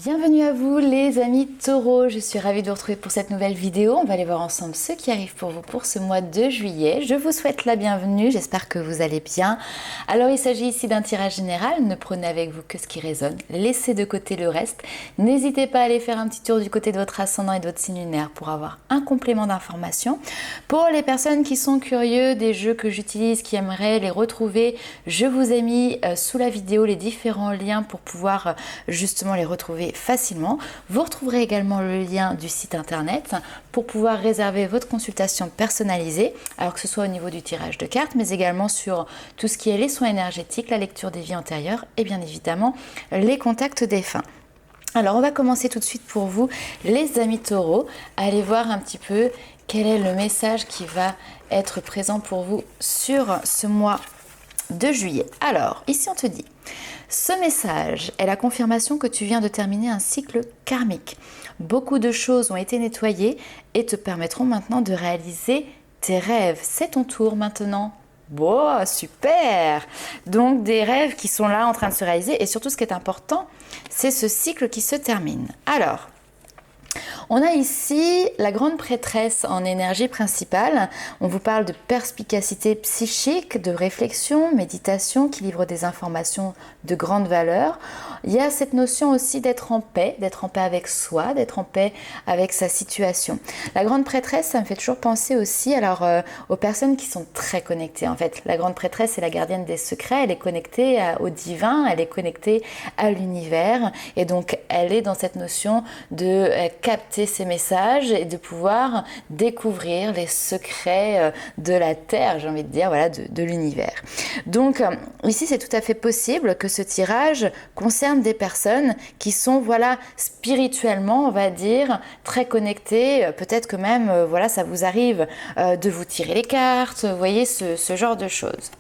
Bienvenue à vous les amis taureaux, je suis ravie de vous retrouver pour cette nouvelle vidéo. On va aller voir ensemble ce qui arrive pour vous pour ce mois de juillet. Je vous souhaite la bienvenue, j'espère que vous allez bien. Alors il s'agit ici d'un tirage général, ne prenez avec vous que ce qui résonne, laissez de côté le reste. N'hésitez pas à aller faire un petit tour du côté de votre ascendant et de votre signe lunaire pour avoir un complément d'information. Pour les personnes qui sont curieux des jeux que j'utilise, qui aimeraient les retrouver, je vous ai mis sous la vidéo les différents liens pour pouvoir justement les retrouver facilement. Vous retrouverez également le lien du site internet pour pouvoir réserver votre consultation personnalisée, alors que ce soit au niveau du tirage de cartes, mais également sur tout ce qui est les soins énergétiques, la lecture des vies antérieures et bien évidemment les contacts défunts. Alors on va commencer tout de suite pour vous les amis taureaux, allez voir un petit peu quel est le message qui va être présent pour vous sur ce mois de juillet. Alors ici on te dit: ce message est la confirmation que tu viens de terminer un cycle karmique. Beaucoup de choses ont été nettoyées et te permettront maintenant de réaliser tes rêves. C'est ton tour maintenant. Bon, super! Donc des rêves qui sont là en train de se réaliser et surtout ce qui est important, c'est ce cycle qui se termine. Alors, on a ici la grande prêtresse en énergie principale. On vous parle de perspicacité psychique, de réflexion, méditation qui livre des informations de grande valeur. Il y a cette notion aussi d'être en paix avec soi, d'être en paix avec sa situation. La grande prêtresse, ça me fait toujours penser aussi aux personnes qui sont très connectées. En fait, la grande prêtresse est la gardienne des secrets, elle est connectée au divin, elle est connectée à l'univers et donc elle est dans cette notion de capter ces messages et de pouvoir découvrir les secrets de la Terre, j'ai envie de dire, voilà, de l'univers. Donc ici, c'est tout à fait possible que ce tirage concerne des personnes qui sont, voilà, spirituellement, on va dire, très connectées. Peut-être que même, voilà, ça vous arrive de vous tirer les cartes, vous voyez, ce genre de choses.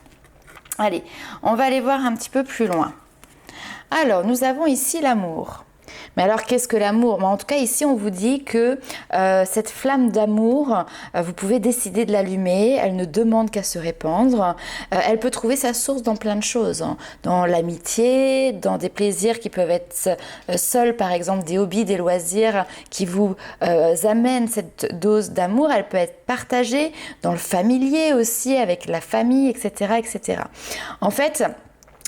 Allez, on va aller voir un petit peu plus loin. Alors, nous avons ici l'amour. Mais alors, qu'est-ce que l'amour? En tout cas, ici, on vous dit que cette flamme d'amour, vous pouvez décider de l'allumer. Elle ne demande qu'à se répandre. Elle peut trouver sa source dans plein de choses. Dans l'amitié, dans des plaisirs qui peuvent être seuls, par exemple, des hobbies, des loisirs qui vous amènent cette dose d'amour. Elle peut être partagée dans le familier aussi, avec la famille, etc., etc. En fait,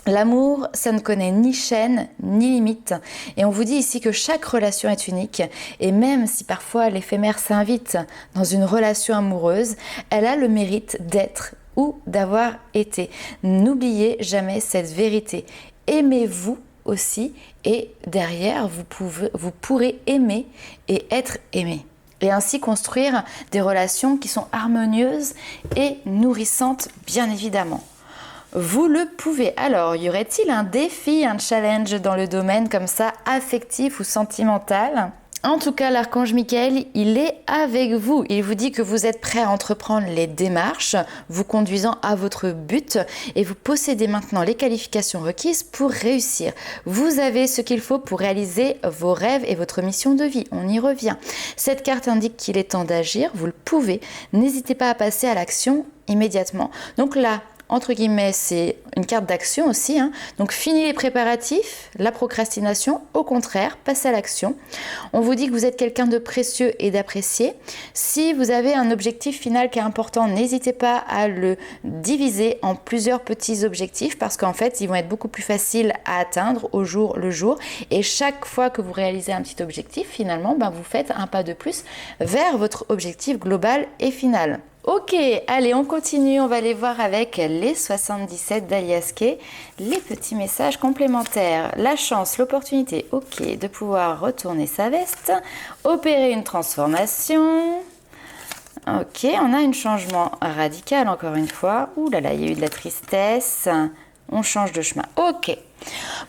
l'amour, ça ne connaît ni chaîne, ni limite. Et on vous dit ici que chaque relation est unique. Et même si parfois l'éphémère s'invite dans une relation amoureuse, elle a le mérite d'être ou d'avoir été. N'oubliez jamais cette vérité. Aimez-vous aussi et derrière, vous pourrez aimer et être aimé. Et ainsi construire des relations qui sont harmonieuses et nourrissantes, bien évidemment. Vous le pouvez. Alors, y aurait-il un défi, un challenge dans le domaine comme ça, affectif ou sentimental ? En tout cas, l'archange Michael, il est avec vous. Il vous dit que vous êtes prêt à entreprendre les démarches, vous conduisant à votre but et vous possédez maintenant les qualifications requises pour réussir. Vous avez ce qu'il faut pour réaliser vos rêves et votre mission de vie. On y revient. Cette carte indique qu'il est temps d'agir. Vous le pouvez. N'hésitez pas à passer à l'action immédiatement. Donc là, entre guillemets, c'est une carte d'action aussi. Donc, fini les préparatifs, la procrastination. Au contraire, passez à l'action. On vous dit que vous êtes quelqu'un de précieux et d'apprécié. Si vous avez un objectif final qui est important, n'hésitez pas à le diviser en plusieurs petits objectifs parce qu'en fait, ils vont être beaucoup plus faciles à atteindre au jour le jour. Et chaque fois que vous réalisez un petit objectif, finalement, vous faites un pas de plus vers votre objectif global et final. Ok, allez, on continue, on va aller voir avec les 77 d'Alias Kay, les petits messages complémentaires. La chance, l'opportunité, ok, de pouvoir retourner sa veste, opérer une transformation. Ok, on a un changement radical encore une fois. Ouh là là, il y a eu de la tristesse. On change de chemin. Ok.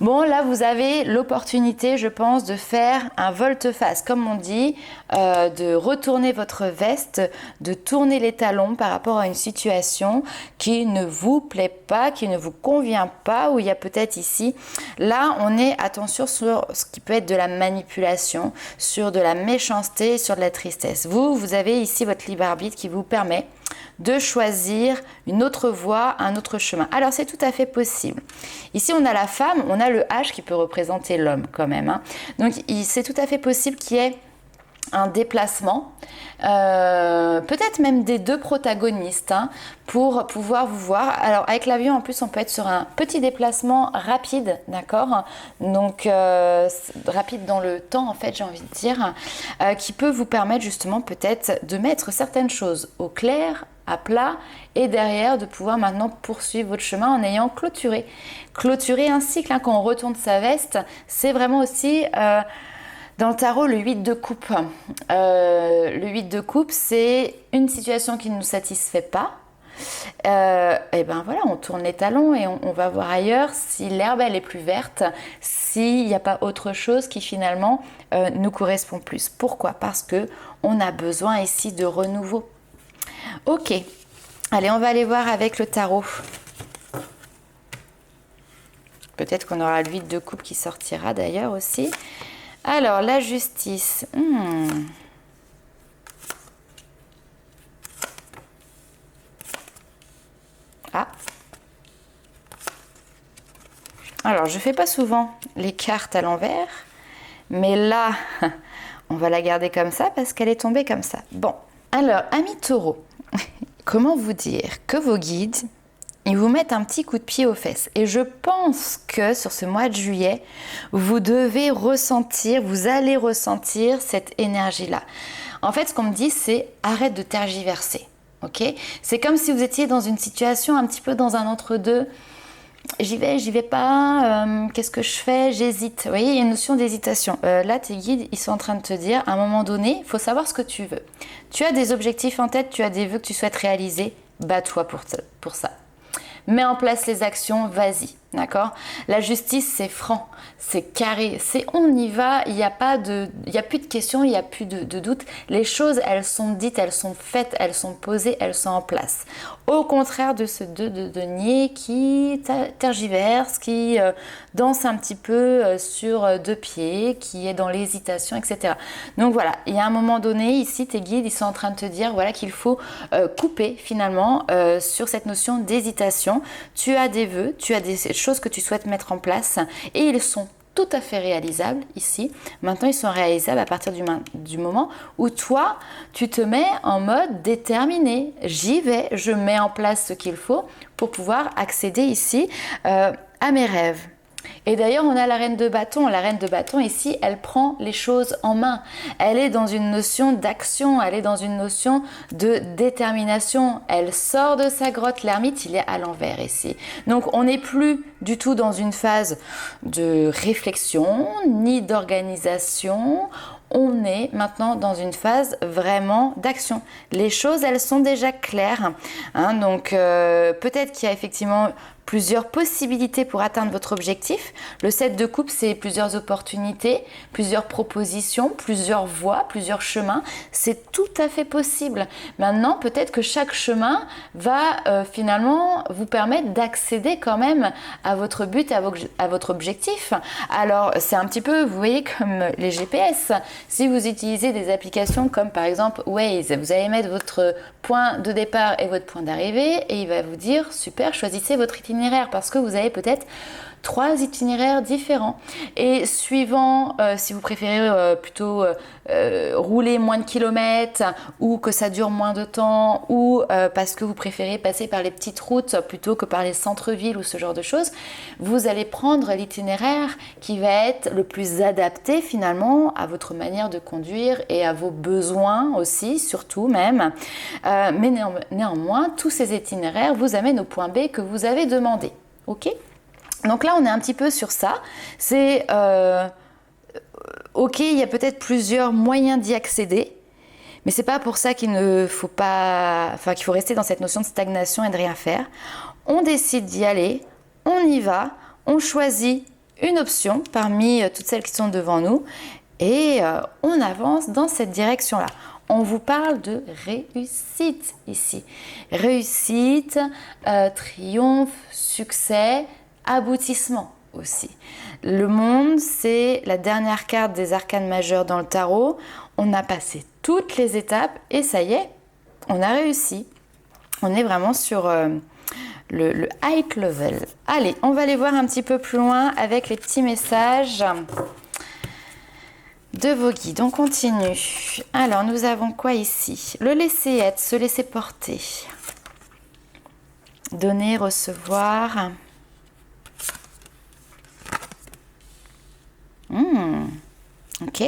Bon, là, vous avez l'opportunité, je pense, de faire un volte-face, comme on dit, de retourner votre veste, de tourner les talons par rapport à une situation qui ne vous plaît pas, qui ne vous convient pas, où il y a peut-être ici, là, on est, attention, sur ce qui peut être de la manipulation, sur de la méchanceté, sur de la tristesse. Vous avez ici votre libre arbitre qui vous permet de choisir une autre voie, un autre chemin. Alors c'est tout à fait possible. Ici on a la femme, on a le H qui peut représenter l'homme quand même, hein. Donc c'est tout à fait possible qu'il y ait un déplacement, peut-être même des deux protagonistes, hein, pour pouvoir vous voir. Alors avec l'avion en plus on peut être sur un petit déplacement rapide, d'accord, donc rapide dans le temps en fait, j'ai envie de dire, qui peut vous permettre justement peut-être de mettre certaines choses au clair, à plat, et derrière de pouvoir maintenant poursuivre votre chemin en ayant clôturé un cycle, hein. Quand on retourne sa veste, c'est vraiment aussi dans le tarot, le 8 de coupe. Le 8 de coupe, c'est une situation qui ne nous satisfait pas. Et ben voilà, on tourne les talons et on va voir ailleurs si l'herbe elle est plus verte, s'il n'y a pas autre chose qui finalement nous correspond plus. Pourquoi? Parce que on a besoin ici de renouveau. Ok, allez, on va aller voir avec le tarot. Peut-être qu'on aura le 8 de coupe qui sortira d'ailleurs aussi. Alors, la justice. Ah. Alors, je ne fais pas souvent les cartes à l'envers. Mais là, on va la garder comme ça parce qu'elle est tombée comme ça. Bon. Alors, amis taureaux, comment vous dire que vos guides, ils vous mettent un petit coup de pied aux fesses. Et je pense que sur ce mois de juillet, vous devez ressentir, vous allez ressentir cette énergie-là. En fait, ce qu'on me dit, c'est arrête de tergiverser. Ok? C'est comme si vous étiez dans une situation un petit peu dans un entre-deux. J'y vais pas, qu'est-ce que je fais? J'hésite. Vous voyez, il y a une notion d'hésitation. Là, tes guides, ils sont en train de te dire, à un moment donné, il faut savoir ce que tu veux. Tu as des objectifs en tête, tu as des vœux que tu souhaites réaliser, bats-toi pour ça. Mets en place les actions, vas-y, d'accord? La justice, c'est franc, c'est carré, c'est on y va, il n'y a plus de questions, il n'y a plus de doute. Les choses, elles sont dites, elles sont faites, elles sont posées, elles sont en place. Au contraire de ce de denier qui tergiverse, qui danse un petit peu sur deux pieds, qui est dans l'hésitation, etc. Donc voilà, il y a un moment donné, ici, tes guides, ils sont en train de te dire voilà, qu'il faut couper finalement sur cette notion d'hésitation. Tu as des vœux, tu as des choses que tu souhaites mettre en place et ils sont tout à fait réalisables ici. Maintenant, ils sont réalisables à partir du moment où toi, tu te mets en mode déterminé. J'y vais, je mets en place ce qu'il faut pour pouvoir accéder ici à mes rêves. Et d'ailleurs, on a la reine de bâton. La reine de bâton, ici, elle prend les choses en main. Elle est dans une notion d'action, elle est dans une notion de détermination. Elle sort de sa grotte. L'ermite, il est à l'envers ici. Donc, on n'est plus du tout dans une phase de réflexion, ni d'organisation. On est maintenant dans une phase vraiment d'action. Les choses, elles sont déjà claires, hein, donc peut-être qu'il y a effectivement plusieurs possibilités pour atteindre votre objectif. Le 7 de coupe, c'est plusieurs opportunités, plusieurs propositions, plusieurs voies, plusieurs chemins. C'est tout à fait possible. Maintenant, peut-être que chaque chemin va finalement vous permettre d'accéder quand même à votre but, à votre objectif. Alors, c'est un petit peu, vous voyez, comme les GPS. Si vous utilisez des applications comme par exemple Waze, vous allez mettre votre point de départ et votre point d'arrivée et il va vous dire super, choisissez votre itinéraire parce que vous avez peut-être 3 itinéraires différents et suivant si vous préférez plutôt rouler moins de kilomètres ou que ça dure moins de temps ou parce que vous préférez passer par les petites routes plutôt que par les centres-villes ou ce genre de choses, vous allez prendre l'itinéraire qui va être le plus adapté finalement à votre manière de conduire et à vos besoins aussi, surtout même. Mais néanmoins, tous ces itinéraires vous amènent au point B que vous avez demandé. Ok ? Donc là, on est un petit peu sur ça. C'est ok, il y a peut-être plusieurs moyens d'y accéder, mais c'est pas pour ça qu'il ne faut pas, enfin qu'il faut rester dans cette notion de stagnation et de rien faire. On décide d'y aller, on y va, on choisit une option parmi toutes celles qui sont devant nous et on avance dans cette direction-là. On vous parle de réussite ici. Réussite, triomphe, succès, aboutissement aussi. Le monde, c'est la dernière carte des arcanes majeures dans le tarot. On a passé toutes les étapes et ça y est, on a réussi. On est vraiment sur le high level. Allez, on va aller voir un petit peu plus loin avec les petits messages de vos guides. On continue. Alors, nous avons quoi ici? Le laisser être, se laisser porter. Donner, recevoir. Ok.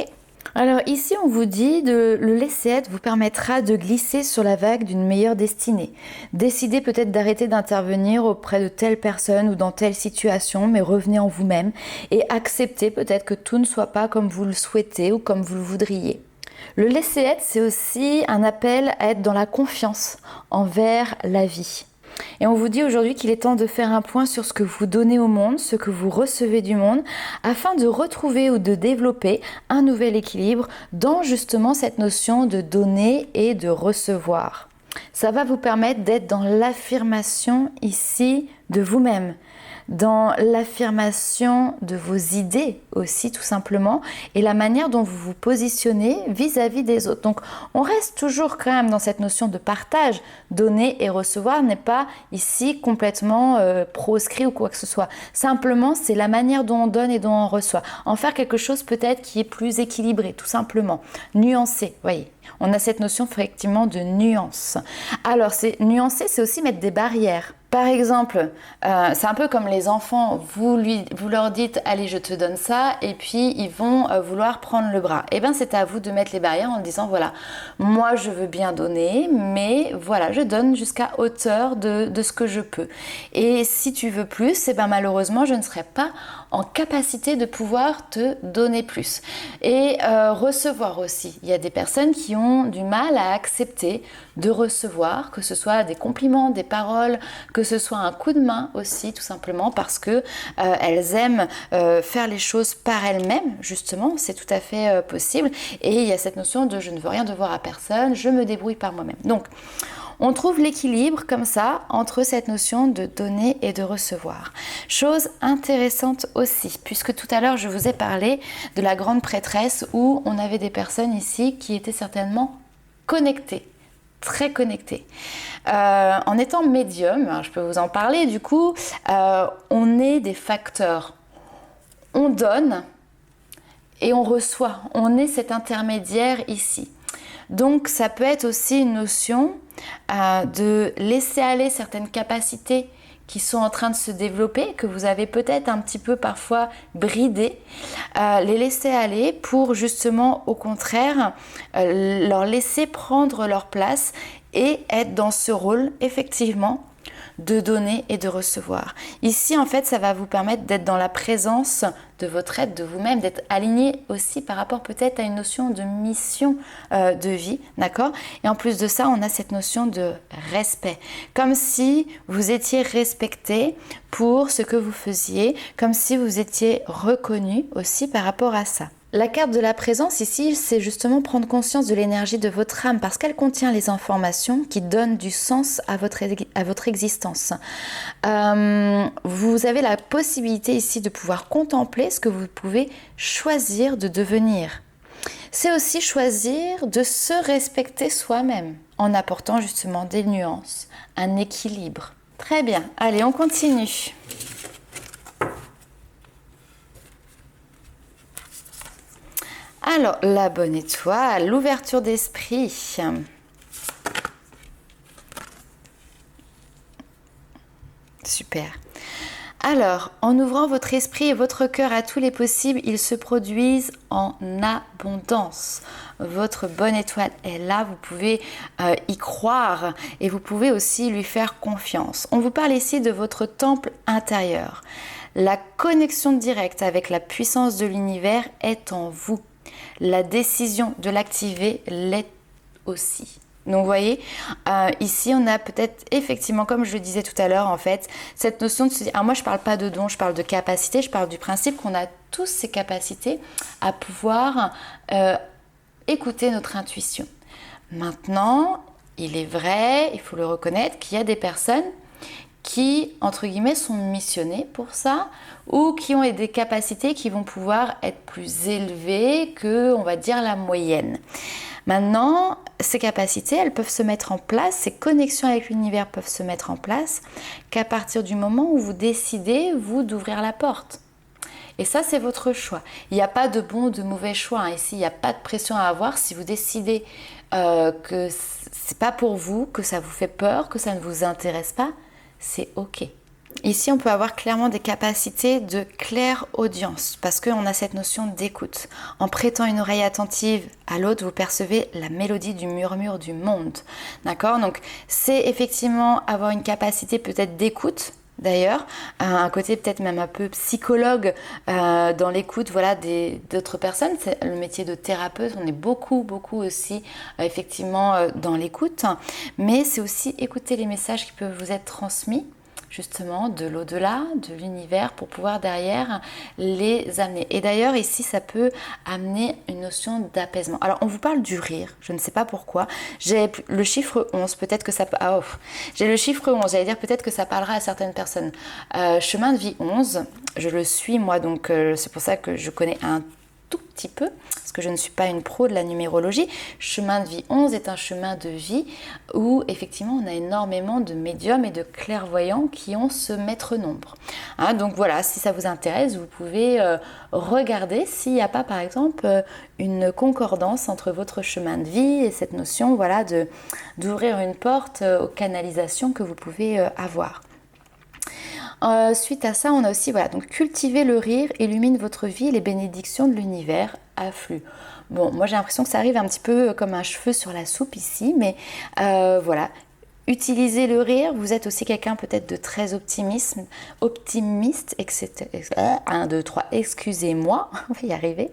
Alors ici, on vous dit de le laisser être vous permettra de glisser sur la vague d'une meilleure destinée. Décidez peut-être d'arrêter d'intervenir auprès de telle personne ou dans telle situation, mais revenez en vous-même et acceptez peut-être que tout ne soit pas comme vous le souhaitez ou comme vous le voudriez. Le laisser être, c'est aussi un appel à être dans la confiance envers la vie. Et on vous dit aujourd'hui qu'il est temps de faire un point sur ce que vous donnez au monde, ce que vous recevez du monde, afin de retrouver ou de développer un nouvel équilibre dans justement cette notion de donner et de recevoir. Ça va vous permettre d'être dans l'affirmation ici de vous-même, dans l'affirmation de vos idées aussi tout simplement et la manière dont vous vous positionnez vis-à-vis des autres. Donc on reste toujours quand même dans cette notion de partage. Donner et recevoir n'est pas ici complètement proscrit ou quoi que ce soit. Simplement c'est la manière dont on donne et dont on reçoit. En faire quelque chose peut-être qui est plus équilibré tout simplement. Nuancé, voyez. On a cette notion effectivement de nuance. Alors c'est nuancer, c'est aussi mettre des barrières. Par exemple, c'est un peu comme les enfants, vous leur dites « allez, je te donne ça » et puis ils vont vouloir prendre le bras. Et bien c'est à vous de mettre les barrières en disant « voilà, moi je veux bien donner, mais voilà, je donne jusqu'à hauteur de ce que je peux. Et si tu veux plus, et ben malheureusement je ne serai pas en capacité de pouvoir te donner plus. » Et recevoir aussi. Il y a des personnes qui ont du mal à accepter de recevoir, que ce soit des compliments, des paroles, que ce soit un coup de main aussi, tout simplement parce que elles aiment faire les choses par elles-mêmes, justement, c'est tout à fait possible. Et il y a cette notion de je ne veux rien devoir à personne, je me débrouille par moi-même. Donc, on trouve l'équilibre comme ça entre cette notion de donner et de recevoir. Chose intéressante aussi, puisque tout à l'heure je vous ai parlé de la grande prêtresse où on avait des personnes ici qui étaient certainement connectées. Très connecté. En étant médium, je peux vous en parler, du coup, on est des facteurs. On donne et on reçoit. On est cet intermédiaire ici. Donc, ça peut être aussi une notion de laisser aller certaines capacités qui sont en train de se développer, que vous avez peut-être un petit peu parfois bridées, les laisser aller pour justement au contraire leur laisser prendre leur place et être dans ce rôle effectivement de donner et de recevoir. Ici en fait ça va vous permettre d'être dans la présence de votre être, de vous-même, d'être aligné aussi par rapport peut-être à une notion de mission de vie, d'accord? Et en plus de ça, on a cette notion de respect, comme si vous étiez respecté pour ce que vous faisiez, comme si vous étiez reconnu aussi par rapport à ça. La carte de la présence ici, c'est justement prendre conscience de l'énergie de votre âme parce qu'elle contient les informations qui donnent du sens à votre existence. Vous avez la possibilité ici de pouvoir contempler ce que vous pouvez choisir de devenir. C'est aussi choisir de se respecter soi-même en apportant justement des nuances, un équilibre. Très bien, allez, on continue. Alors, la bonne étoile, l'ouverture d'esprit. Super. Alors, en ouvrant votre esprit et votre cœur à tous les possibles, ils se produisent en abondance. Votre bonne étoile est là, vous pouvez y croire et vous pouvez aussi lui faire confiance. On vous parle ici de votre temple intérieur. La connexion directe avec la puissance de l'univers est en vous. La décision de l'activer l'est aussi. Donc vous voyez, ici on a peut-être effectivement, comme je le disais tout à l'heure en fait, cette notion de se dire, moi je parle pas de don, je parle de capacité, je parle du principe qu'on a tous ces capacités à pouvoir écouter notre intuition. Maintenant, il est vrai, il faut le reconnaître, qu'il y a des personnes qui, entre guillemets, sont missionnées pour ça ou qui ont des capacités qui vont pouvoir être plus élevées que, on va dire, la moyenne. Maintenant, ces capacités, elles peuvent se mettre en place, ces connexions avec l'univers peuvent se mettre en place qu'à partir du moment où vous décidez, vous, d'ouvrir la porte. Et ça, c'est votre choix. Il n'y a pas de bon ou de mauvais choix. Hein. Ici, il n'y a pas de pression à avoir. Si vous décidez que c'est pas pour vous, que ça vous fait peur, que ça ne vous intéresse pas, c'est OK. Ici, on peut avoir clairement des capacités de clairaudience parce qu'on a cette notion d'écoute. En prêtant une oreille attentive à l'autre, vous percevez la mélodie du murmure du monde. D'accord? Donc, c'est effectivement avoir une capacité peut-être d'écoute. D'ailleurs, un côté peut-être même un peu psychologue dans l'écoute voilà, d'autres personnes. C'est le métier de thérapeute, on est beaucoup aussi effectivement dans l'écoute. Mais c'est aussi écouter les messages qui peuvent vous être transmis justement de l'au-delà, de l'univers pour pouvoir derrière les amener. Et d'ailleurs ici ça peut amener une notion d'apaisement. Alors on vous parle du rire, je ne sais pas pourquoi. J'ai le chiffre 11, peut-être que ça... j'ai le chiffre 11, j'allais dire peut-être que ça parlera à certaines personnes. Chemin de vie 11, je le suis moi donc c'est pour ça que je connais un tout petit peu, parce que je ne suis pas une pro de la numérologie. Chemin de vie 11 est un chemin de vie où effectivement on a énormément de médiums et de clairvoyants qui ont ce maître nombre. Hein, donc voilà, si ça vous intéresse, vous pouvez regarder s'il n'y a pas par exemple une concordance entre votre chemin de vie et cette notion voilà, d'ouvrir une porte aux canalisations que vous pouvez avoir. Suite à ça, on a aussi, voilà, donc cultiver le rire illumine votre vie, les bénédictions de l'univers affluent. Bon, moi j'ai l'impression que ça arrive un petit peu comme un cheveu sur la soupe ici, mais voilà. Utilisez le rire, vous êtes aussi quelqu'un peut-être de très optimiste, etc. 1, 2, 3, excusez-moi, on va y arriver.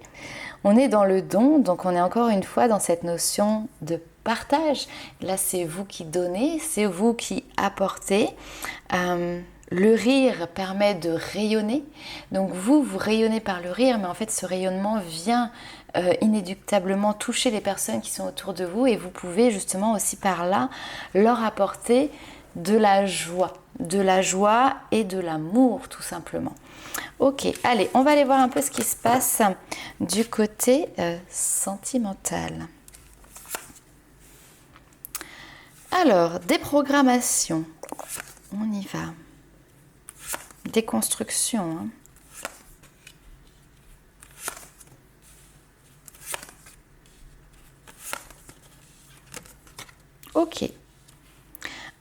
On est dans le don, donc on est encore une fois dans cette notion de partage. Là, c'est vous qui donnez, c'est vous qui apportez. Le rire permet de rayonner, donc vous rayonnez par le rire, mais en fait ce rayonnement vient inéluctablement toucher les personnes qui sont autour de vous et vous pouvez justement aussi par là leur apporter de la joie et de l'amour tout simplement. Ok, allez, on va aller voir un peu ce qui se passe du côté sentimental. Alors, déprogrammation, on y va. Déconstruction. Hein. Ok.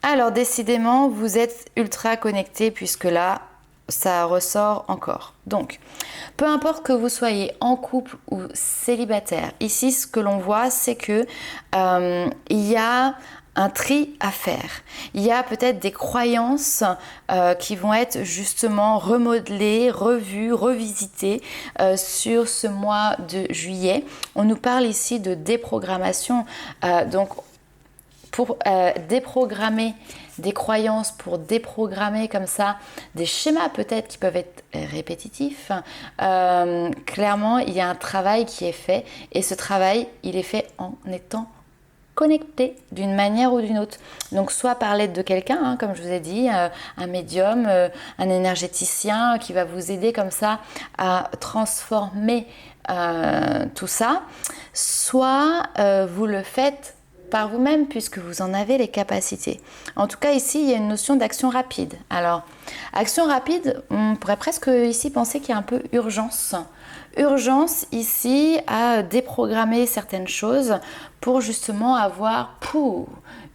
Alors décidément, vous êtes ultra connecté puisque là, ça ressort encore. Donc, peu importe que vous soyez en couple ou célibataire, ici ce que l'on voit, c'est que il y a un tri à faire. Il y a peut-être des croyances qui vont être justement remodelées, revues, revisitées sur ce mois de juillet. On nous parle ici de déprogrammation. Donc, pour déprogrammer des croyances, pour déprogrammer comme ça des schémas peut-être qui peuvent être répétitifs, clairement, il y a un travail qui est fait et ce travail, il est fait en étant connecté d'une manière ou d'une autre. Donc soit par l'aide de quelqu'un, hein, comme je vous ai dit, un médium, un énergéticien qui va vous aider comme ça à transformer tout ça, soit vous le faites par vous-même puisque vous en avez les capacités. En tout cas ici il y a une notion d'action rapide. Alors action rapide, on pourrait presque ici penser qu'il y a un peu urgence. Urgence ici à déprogrammer certaines choses pour justement avoir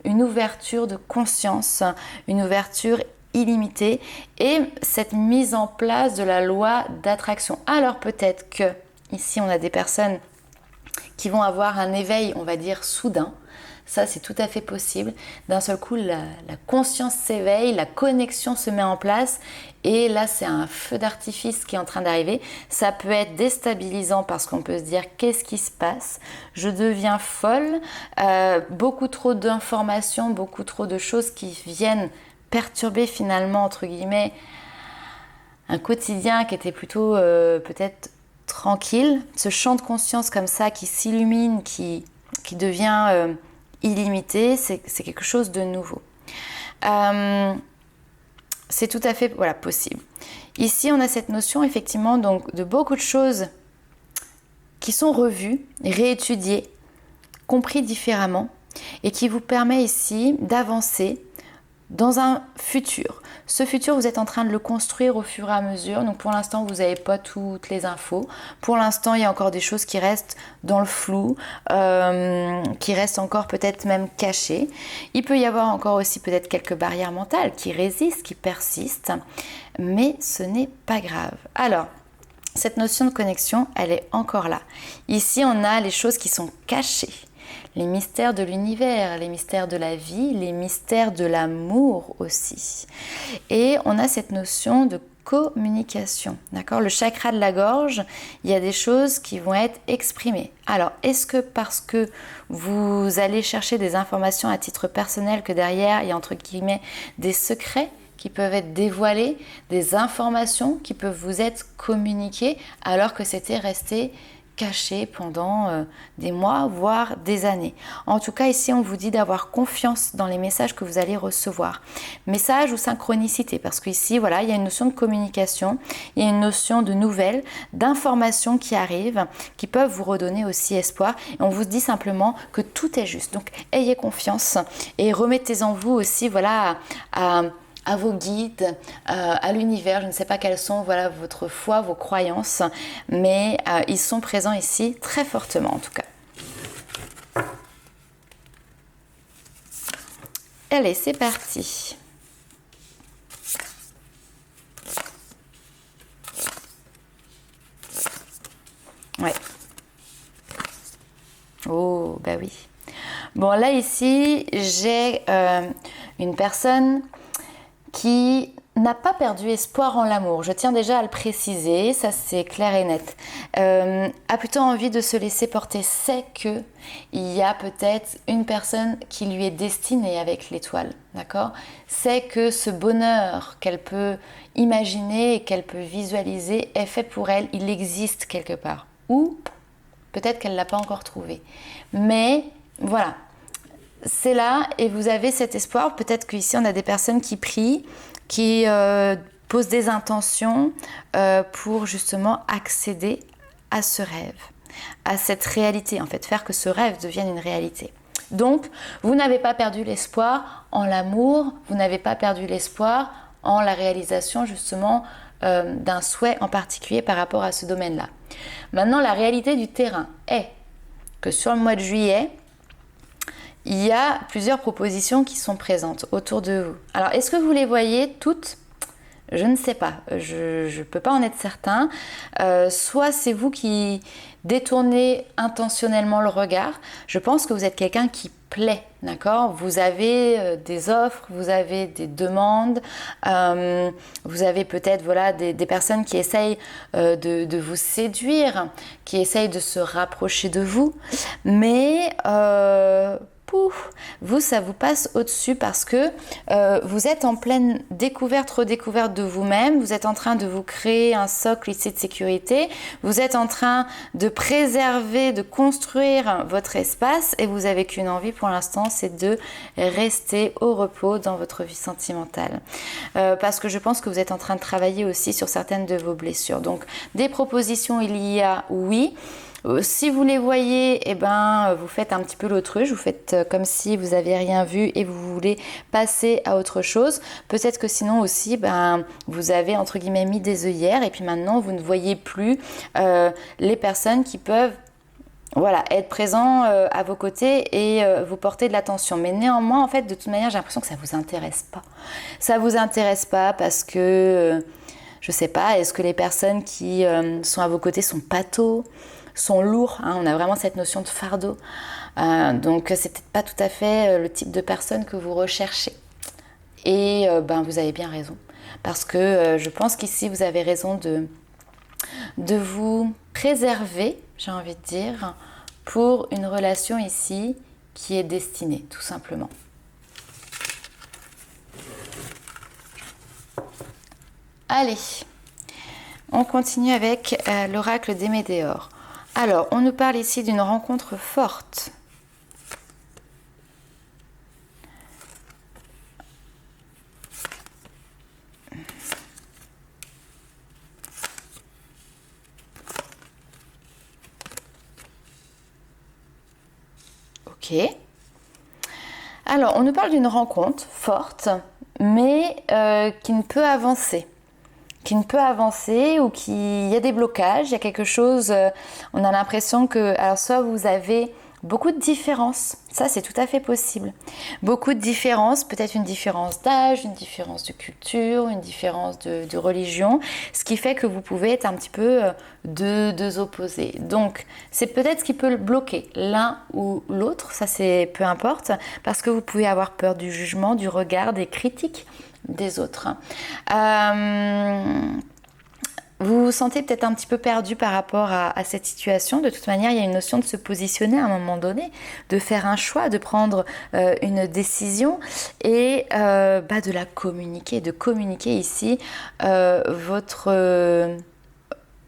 une ouverture de conscience, une ouverture illimitée et cette mise en place de la loi d'attraction. Alors peut-être que ici on a des personnes qui vont avoir un éveil, on va dire soudain. Ça, c'est tout à fait possible. D'un seul coup, la conscience s'éveille, la connexion se met en place et là, c'est un feu d'artifice qui est en train d'arriver. Ça peut être déstabilisant parce qu'on peut se dire « qu'est-ce qui se passe ? Je deviens folle ». Beaucoup trop d'informations, beaucoup trop de choses qui viennent perturber finalement, entre guillemets, un quotidien qui était plutôt peut-être tranquille. Ce champ de conscience comme ça qui s'illumine, qui devient... illimité, c'est quelque chose de nouveau. C'est tout à fait possible. Ici, on a cette notion effectivement donc, de beaucoup de choses qui sont revues, réétudiées, compris différemment et qui vous permet ici d'avancer dans un futur. Ce futur, vous êtes en train de le construire au fur et à mesure. Donc pour l'instant, vous n'avez pas toutes les infos. Pour l'instant, il y a encore des choses qui restent dans le flou, qui restent encore peut-être même cachées. Il peut y avoir encore aussi peut-être quelques barrières mentales qui résistent, qui persistent. Mais ce n'est pas grave. Alors, cette notion de connexion, elle est encore là. Ici, on a les choses qui sont cachées. Les mystères de l'univers, les mystères de la vie, les mystères de l'amour aussi. Et on a cette notion de communication, d'accord? Le chakra de la gorge, il y a des choses qui vont être exprimées. Alors, est-ce que parce que vous allez chercher des informations à titre personnel que derrière, il y a entre guillemets des secrets qui peuvent être dévoilés, des informations qui peuvent vous être communiquées alors que c'était resté caché pendant des mois, voire des années. En tout cas, ici, on vous dit d'avoir confiance dans les messages que vous allez recevoir. Message ou synchronicité, parce qu'ici, voilà, il y a une notion de communication, il y a une notion de nouvelles, d'informations qui arrivent, qui peuvent vous redonner aussi espoir. Et on vous dit simplement que tout est juste. Donc, ayez confiance et remettez en vous aussi, voilà, à vos guides, à l'univers, je ne sais pas quelles sont voilà, votre foi, vos croyances, mais ils sont présents ici très fortement en tout cas. Allez, c'est parti. Ouais. Oh, bah oui. Bon, là ici, j'ai une personne qui n'a pas perdu espoir en l'amour. Je tiens déjà à le préciser, ça c'est clair et net. A plutôt envie de se laisser porter, sait que il y a peut-être une personne qui lui est destinée avec l'étoile, d'accord? Sait que ce bonheur qu'elle peut imaginer et qu'elle peut visualiser est fait pour elle, il existe quelque part. Ou peut-être qu'elle ne l'a pas encore trouvé. Mais voilà. C'est là et vous avez cet espoir. Peut-être qu'ici on a des personnes qui prient, qui posent des intentions pour justement accéder à ce rêve, à cette réalité en fait, faire que ce rêve devienne une réalité. Donc, vous n'avez pas perdu l'espoir en l'amour, vous n'avez pas perdu l'espoir en la réalisation justement d'un souhait en particulier par rapport à ce domaine-là. Maintenant, la réalité du terrain est que sur le mois de juillet, il y a plusieurs propositions qui sont présentes autour de vous. Alors, est-ce que vous les voyez toutes ? Je ne sais pas, je ne peux pas en être certain. Soit c'est vous qui détournez intentionnellement le regard. Je pense que vous êtes quelqu'un qui plaît, d'accord ? Vous avez des offres, vous avez des demandes, vous avez peut-être voilà, des personnes qui essayent de vous séduire, qui essayent de se rapprocher de vous. Mais vous, ça vous passe au-dessus parce que vous êtes en pleine découverte, redécouverte de vous-même, vous êtes en train de vous créer un socle ici de sécurité, vous êtes en train de préserver, de construire votre espace et vous n'avez qu'une envie pour l'instant, c'est de rester au repos dans votre vie sentimentale. Parce que je pense que vous êtes en train de travailler aussi sur certaines de vos blessures. Donc, des propositions, il y a, oui. Si vous les voyez, eh ben, vous faites un petit peu l'autruche, vous faites comme si vous n'aviez rien vu et vous voulez passer à autre chose. Peut-être que sinon aussi, vous avez entre guillemets mis des œillères et puis maintenant vous ne voyez plus les personnes qui peuvent être présents à vos côtés et vous porter de l'attention. Mais néanmoins, en fait, de toute manière, j'ai l'impression que ça ne vous intéresse pas. Ça ne vous intéresse pas parce que, je ne sais pas, est-ce que les personnes qui sont à vos côtés sont pathos, sont lourds, hein, on a vraiment cette notion de fardeau. Donc c'est peut-être pas tout à fait le type de personne que vous recherchez. Et vous avez bien raison. Parce que je pense qu'ici vous avez raison de vous préserver, j'ai envie de dire, pour une relation ici qui est destinée, tout simplement. Allez, on continue avec l'oracle des Météores. Alors, on nous parle ici d'une rencontre forte. Ok. Alors, on nous parle d'une rencontre forte, mais qui ne peut avancer. Ou il y a des blocages, il y a quelque chose, on a l'impression que, alors soit vous avez beaucoup de différences, ça c'est tout à fait possible. Beaucoup de différences, peut-être une différence d'âge, une différence de culture, une différence de religion, ce qui fait que vous pouvez être un petit peu deux opposés. Donc c'est peut-être ce qui peut le bloquer, l'un ou l'autre, ça c'est peu importe, parce que vous pouvez avoir peur du jugement, du regard, des critiques des autres. Vous vous sentez peut-être un petit peu perdu par rapport à cette situation. De toute manière, il y a une notion de se positionner à un moment donné, de faire un choix, de prendre une décision et de la communiquer, de communiquer ici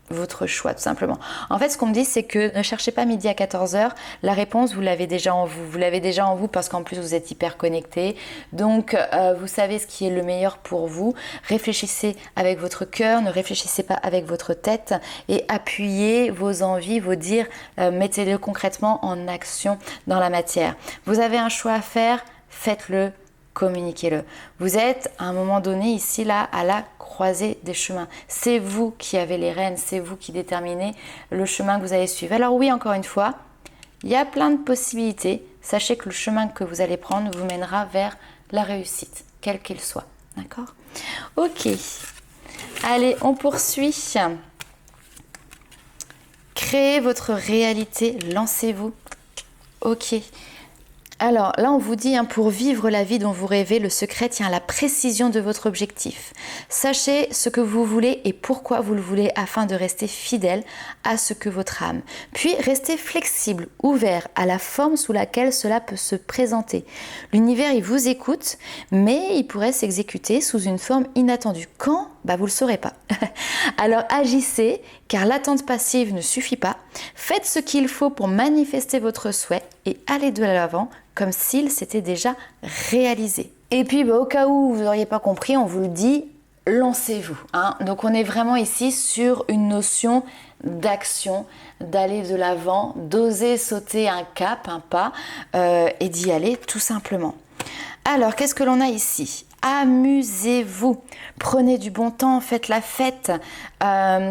votre choix, tout simplement. En fait, ce qu'on me dit, c'est que ne cherchez pas midi à 14h. La réponse, vous l'avez déjà en vous. Vous l'avez déjà en vous parce qu'en plus, vous êtes hyper connecté. Donc, vous savez ce qui est le meilleur pour vous. Réfléchissez avec votre cœur, ne réfléchissez pas avec votre tête et appuyez vos envies, vos dires, mettez-le concrètement en action dans la matière. Vous avez un choix à faire, faites-le. Communiquez-le. Vous êtes à un moment donné ici là à la croisée des chemins. C'est vous qui avez les rênes, c'est vous qui déterminez le chemin que vous allez suivre. Alors oui, encore une fois, il y a plein de possibilités. Sachez que le chemin que vous allez prendre vous mènera vers la réussite, quel qu'il soit. D'accord ? Ok. Allez, on poursuit. Créez votre réalité, lancez-vous. Ok. Alors là, on vous dit, pour vivre la vie dont vous rêvez, le secret tient à la précision de votre objectif. Sachez ce que vous voulez et pourquoi vous le voulez afin de rester fidèle à ce que votre âme. Puis restez flexible, ouvert à la forme sous laquelle cela peut se présenter. L'univers, il vous écoute, mais il pourrait s'exécuter sous une forme inattendue. Quand ? Vous ne le saurez pas. Alors agissez, car l'attente passive ne suffit pas. Faites ce qu'il faut pour manifester votre souhait et allez de l'avant comme s'il s'était déjà réalisé. Et puis au cas où vous n'auriez pas compris, on vous le dit, lancez-vous. Donc on est vraiment ici sur une notion d'action, d'aller de l'avant, d'oser sauter un cap, un pas et d'y aller tout simplement. Alors qu'est-ce que l'on a ici ? Amusez-vous, prenez du bon temps, faites la fête,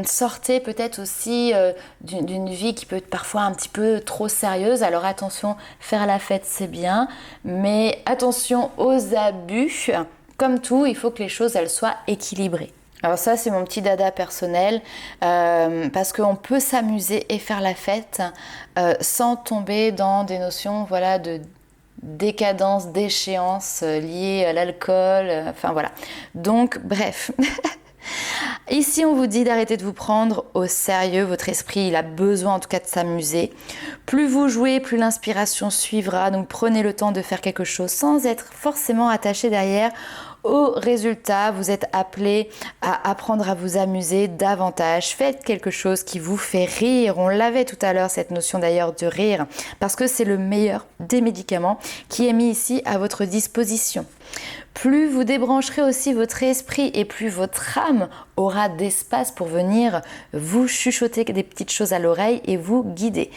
sortez peut-être aussi d'une vie qui peut être parfois un petit peu trop sérieuse. Alors attention, faire la fête c'est bien, mais attention aux abus. Comme tout, il faut que les choses elles soient équilibrées. Alors ça c'est mon petit dada personnel parce qu'on peut s'amuser et faire la fête sans tomber dans des notions de décadence, d'échéance liée à l'alcool, voilà. Donc, bref. Ici, on vous dit d'arrêter de vous prendre au sérieux. Votre esprit, il a besoin en tout cas de s'amuser. Plus vous jouez, plus l'inspiration suivra. Donc, prenez le temps de faire quelque chose sans être forcément attaché derrière au résultat. Vous êtes appelé à apprendre à vous amuser davantage. Faites quelque chose qui vous fait rire. On l'avait tout à l'heure, cette notion d'ailleurs de rire, parce que c'est le meilleur des médicaments qui est mis ici à votre disposition. Plus vous débrancherez aussi votre esprit et plus votre âme aura d'espace pour venir vous chuchoter des petites choses à l'oreille et vous guider.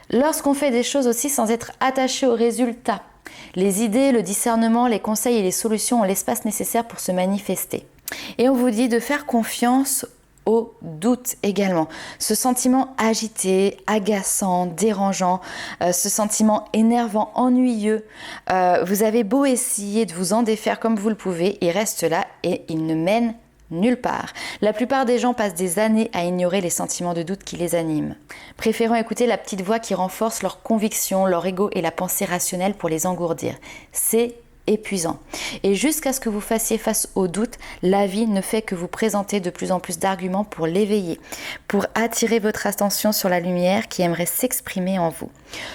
Lorsqu'on fait des choses aussi sans être attaché au résultat, les idées, le discernement, les conseils et les solutions ont l'espace nécessaire pour se manifester. Et on vous dit de faire confiance au doute également. Ce sentiment agité, agaçant, dérangeant, ce sentiment énervant, ennuyeux, vous avez beau essayer de vous en défaire comme vous le pouvez, il reste là et il ne mène nulle part. La plupart des gens passent des années à ignorer les sentiments de doute qui les animent, préférant écouter la petite voix qui renforce leurs convictions, leur ego et la pensée rationnelle pour les engourdir. C'est épuisant. Et jusqu'à ce que vous fassiez face au doute, la vie ne fait que vous présenter de plus en plus d'arguments pour l'éveiller, pour attirer votre attention sur la lumière qui aimerait s'exprimer en vous.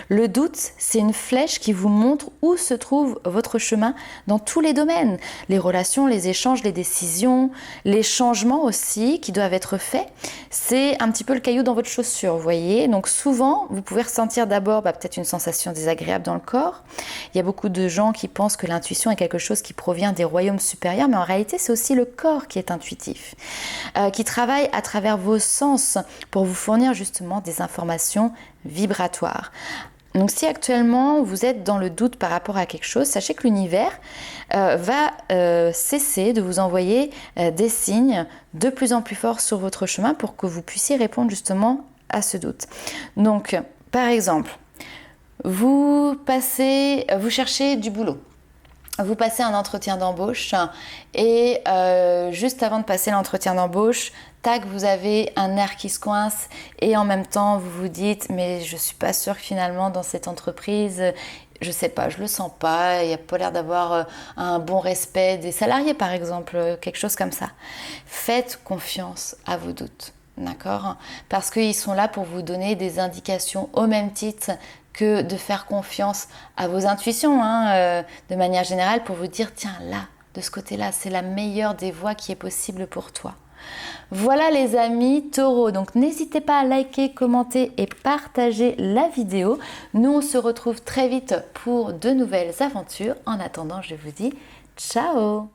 Le doute, c'est une flèche qui vous montre où se trouve votre chemin dans tous les domaines. Les relations, les échanges, les décisions, les changements aussi qui doivent être faits. C'est un petit peu le caillou dans votre chaussure, vous voyez. Donc souvent, vous pouvez ressentir d'abord peut-être une sensation désagréable dans le corps. Il y a beaucoup de gens qui pensent que l'intuition est quelque chose qui provient des royaumes supérieurs, mais en réalité, c'est aussi le corps qui est intuitif, qui travaille à travers vos sens pour vous fournir justement des informations vibratoires. Donc si actuellement vous êtes dans le doute par rapport à quelque chose, sachez que l'univers va cesser de vous envoyer des signes de plus en plus forts sur votre chemin pour que vous puissiez répondre justement à ce doute. Donc par exemple, vous cherchez du boulot. Vous passez un entretien d'embauche et juste avant de passer l'entretien d'embauche, tac, vous avez un nerf qui se coince et en même temps vous vous dites mais je suis pas sûre que finalement dans cette entreprise, je sais pas, je le sens pas, il n'y a pas l'air d'avoir un bon respect des salariés par exemple, quelque chose comme ça. Faites confiance à vos doutes. D'accord? Parce qu'ils sont là pour vous donner des indications au même titre que de faire confiance à vos intuitions, de manière générale, pour vous dire, tiens, là, de ce côté-là, c'est la meilleure des voies qui est possible pour toi. Voilà les amis taureaux, donc n'hésitez pas à liker, commenter et partager la vidéo. Nous, on se retrouve très vite pour de nouvelles aventures. En attendant, je vous dis ciao!